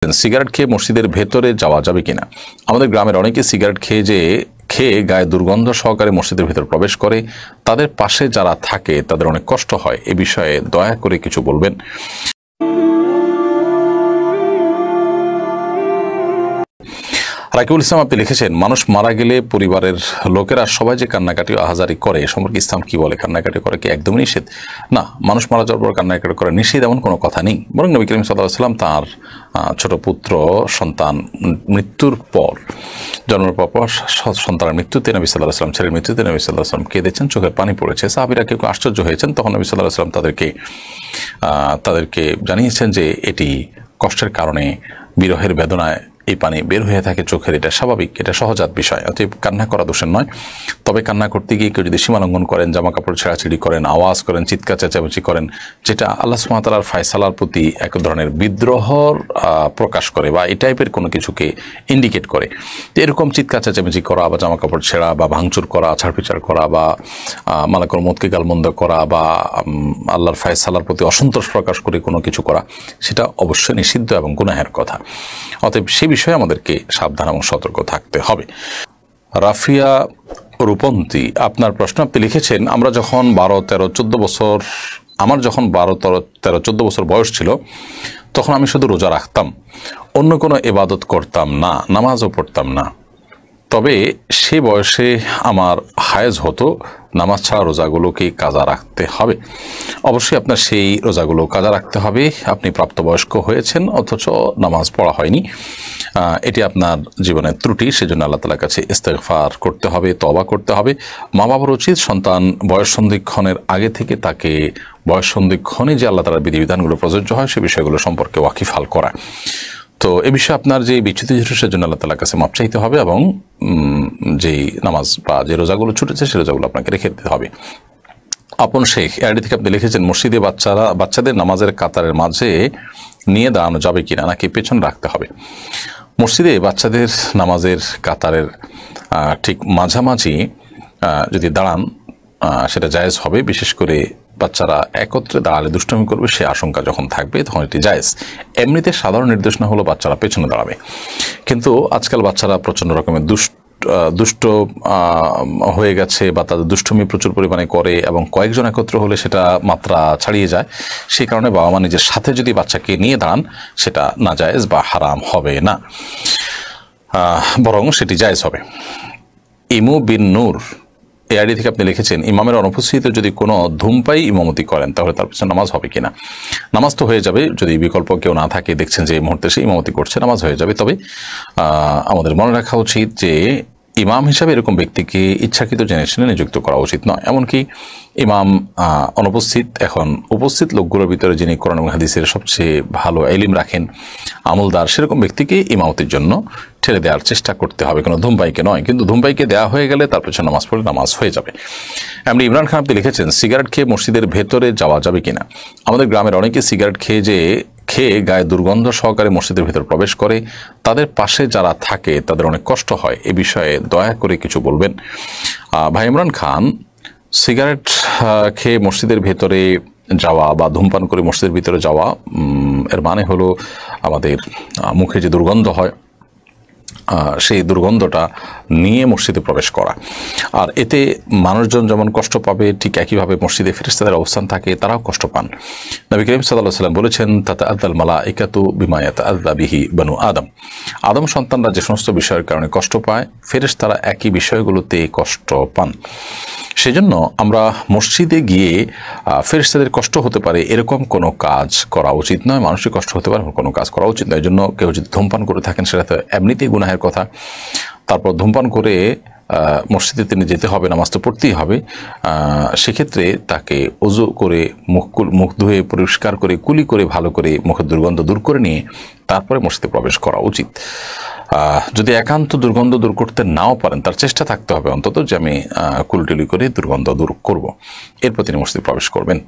Cigarette খেয়ে মসজিদের ভেতরে যাওয়া যাবে কিনা। আমাদের গ্রামের অনেকে সিগারেট খেয়ে গায়ে দুর্গন্ধ সহকারে মসজিদের ভেতর প্রবেশ করে। তাদের পাশে যারা থাকে তাদের অনেক কষ্ট হয়। এ বিষয়ে দয়া করে কিছু বলবেন। রাকিবুল ইসলাম আপনি লিখেছেন, মানুষ মারা গেলে পরিবারের লোকেরা সবাই যে কান্নাকাটি আহাজারি করে সম্পর্কে ইসলাম কি বলে? কান্নাকাটি করে কি একদমই নিষেধ? না, মানুষ মারা যাওয়ার পর কান্নাকাটি করে নিষেধ এমন কোনো কথা নেই। বরং নবী করিম সাল্লাল্লাহু আলাইহি ওয়াসাল্লাম তাঁর ছোট পুত্র সন্তান মৃত্যুর পর, জন্মের পর সন্তানের মৃত্যুতে নবী সাল্লাল্লাহু আলাইহি ওয়াসাল্লাম, ছেলের মৃত্যুতে নবী সাল্লাল্লাহু আলাইহি ওয়াসাল্লাম কেঁদেছেন, চোখের পানি পড়েছে। সাহাবীরা কেউ আশ্চর্য হয়েছেন। তখন নবী সাল্লাল্লাহু আলাইহি ওয়াসাল্লাম তাদেরকে জানিয়েছেন যে এটি কষ্টের কারণে, বিরহের বেদনায় এই পানি বের হয়ে থাকে চোখের, এটা স্বাভাবিক, এটা সহজাত বিষয়। অতএব কান্না করা দোষের নয়। তবে কান্না করতে গিয়ে কেউ যদি সীমালঙ্ঘন করেন, জামা কাপড় ছেঁড়াছিড়ি করেন, আওয়াজ করেন, চিৎকার চেঁচামেচি করেন, যেটা আল্লাহ সুবহানাহু ওয়া তাআলার ফয়সালার প্রতি এক ধরনের বিদ্রোহর প্রকাশ করে বা এই টাইপের কোনো কিছুকে ইন্ডিকেট করে, এরকম চিৎকার চেঁচামেচি করা বা জামা কাপড় ছেঁড়া বা ভাঙচুর করা, ছাড়পিচার করা বা মালাকুল মউতকে গালমন্দ করা বা আল্লাহর ফয়সালার প্রতি অসন্তোষ প্রকাশ করে কোনো কিছু করা, সেটা অবশ্যই নিষিদ্ধ এবং গুনাহের কথা। অতএব সে বিষয়ে আমাদেরকে সাবধান এবং সতর্ক থাকতে হবে। রাফিয়া রূপন্তী আপনার প্রশ্ন আপনি লিখেছেন, আমরা যখন 12, 13, 14 বছর, আমার যখন 12, 13, 14 বছর বয়স ছিল তখন আমি শুধু রোজা রাখতাম, অন্য কোনো ইবাদত করতাম না, নামাজও পড়তাম না। তবে সে বয়সে আমার হায়েজ হতো, নামাজ ছাড়া রোজাগুলোকে কাজা রাখতে হবে? অবশ্যই আপনার সেই রোজাগুলো কাজা রাখতে হবে। আপনি প্রাপ্তবয়স্ক হয়েছেন অথচ নামাজ পড়া হয়নি, এটি আপনার জীবনের ত্রুটি। সেজন্য আল্লাহ তাআলার কাছে ইস্তেগফার করতে হবে, তওবা করতে হবে। মা বাবার উচিত সন্তান বয়স সন্ধিক্ষণের আগে থেকে তাকে বয়স সন্ধিক্ষণে যে আল্লাহ তাআলার বিধিবিধানগুলো প্রযোজ্য হয় সে বিষয়গুলো সম্পর্কে ওয়াকিফাল করা। তো এ বিষয়ে আপনার যে বিচ্যুতি ছিল সেজন্য আল্লাহ তাআলার কাছে মাপ চাইতে হবে এবং যেই নামাজ বা যে রোজাগুলো ছুটেছে সে রোজাগুলো আপনাকে রেখে দিতে হবে। আপন শেখ এআইডি থেকে আপনি লিখেছেন, মসজিদে বাচ্চাদের নামাজের কাতারের মাঝে নিয়ে দাঁড়ানো যাবে কিনা নাকি পেছনে রাখতে হবে? মসজিদে বাচ্চাদের নামাজের কাতারের ঠিক মাঝামাঝি যদি দাঁড়ান সেটা জায়েজ হবে। বিশেষ করে বাচ্চারা একত্রে দাঁড়ালে দুষ্টমি করবে সে আশঙ্কা যখন থাকবে তখন এটি জায়েজ। এমনিতে সাধারণ নির্দেশনা হলো বাচ্চারা পেছনে দাঁড়াবে, কিন্তু আজকাল বাচ্চারা প্রচণ্ড রকমের দুষ্ট হয়ে গেছে বা তাদের দুষ্টমি প্রচুর পরিমাণে করে এবং কয়েকজন একত্র হলে সেটা মাত্রা ছাড়িয়ে যায়। সেই কারণে বাবা মা নিজের সাথে যদি বাচ্চাকে নিয়ে দাঁড়ান সেটা নাজায়েজ বা হারাম হবে না, বরং সেটি জায়েজ হবে। ইমু বিন নূর এআইডি থেকে আপনি লিখেছেন, ইমামের অনুপস্থিতিতে যদি কোনো ধূমপায়ী ইমামতি করেন তাহলে তার পিছনে নামাজ হবে কিনা? নামাজ তো হয়ে যাবে, যদি বিকল্প কেউ না থাকে, দেখছেন যে এই মুহূর্তে সে ইমামতি করছে, নামাজ হয়ে যাবে। তবে আমাদের মনে রাখা উচিত যে ইমাম হিসাবে এরকম ব্যক্তিকে ইচ্ছাকৃত জেনে শুনে নিযুক্ত করা উচিত নয়। এমনকি ইমাম অনুপস্থিত, এখন উপস্থিত লোকগুলোর ভিতরে যিনি কোরআন এবং হাদিসের সবচেয়ে ভালো ইলম রাখেন, আমলদার, সেরকম ব্যক্তিকে ইমামতির জন্য ঠেলে দেওয়ার চেষ্টা করতে হবে, কোনো ধূমপায়ীকে নয়। কিন্তু ধূমপায়ীকে দেওয়া হয়ে গেলে তার পেছনে নামাজ পড়লে নামাজ হয়ে যাবে। এমনি ইমরান খান আপনি লিখেছেন, সিগারেট খেয়ে মসজিদের ভেতরে যাওয়া যাবে কিনা। আমাদের গ্রামের অনেকে সিগারেট খেয়ে গায়ে দুর্গন্ধ সহকারে মসজিদের ভেতর প্রবেশ করে। তাদের পাশে যারা থাকে তাদের অনেক কষ্ট হয়। এ বিষয়ে দয়া করে কিছু বলবেন। ভাই ইমরান খান, সিগারেট খেয়ে মসজিদের ভেতরে যাওয়া বা ধূমপান করে মসজিদের ভিতরে যাওয়া, এর মানে হলো আমাদের মুখে যে দুর্গন্ধ হয় সেই দুর্গন্ধটা নিয়ে মসজিদে প্রবেশ করা। আর এতে মানুষজন যেমন কষ্ট পাবে ঠিক একইভাবে মসজিদে ফেরেশতাদের অবস্থান থাকে, তারাও কষ্ট পান। নবী করিম সাল্লাল্লাহু আলাইহি ওয়াসাল্লাম বলেছেন, তাতাআযাল মালাইকাতু বিমা ইয়াতাআযা বিহি বানু আদম। আদম সন্তানরা যে সমস্ত বিষয়ের কারণে কষ্ট পায় ফেরেশতারা একই বিষয়গুলোতে কষ্ট পান। সেজন্য আমরা মসজিদে গিয়ে ফেরেশতাদের কষ্ট হতে পারে এরকম কোনো কাজ করা উচিত নয়, মানুষের কষ্ট হতে পারে কোনো কাজ করা উচিত নয়। এই জন্য কেউ যদি ধূমপান করে থাকেন সেটা তো এমনিতেই গুনাহের কথা। তারপর ধূমপান করে মসজিদে তিনি যেতে হবে, নামাজ তো পড়তেই হবে। সেক্ষেত্রে তাকে ওযু করে মুখ ধুয়ে পরিষ্কার করে কুলি করে ভালো করে মুখের দুর্গন্ধ দূর করে নিয়ে তারপরে মসজিদে প্রবেশ করা উচিত। যদি একান্ত দুর্গন্ধ দূর করতে নাও পারেন তার চেষ্টা থাকতে হবে অন্তত যে আমি কুলটুলি করে দুর্গন্ধ দূর করব, এরপর তিনি মসজিদে প্রবেশ করবেন।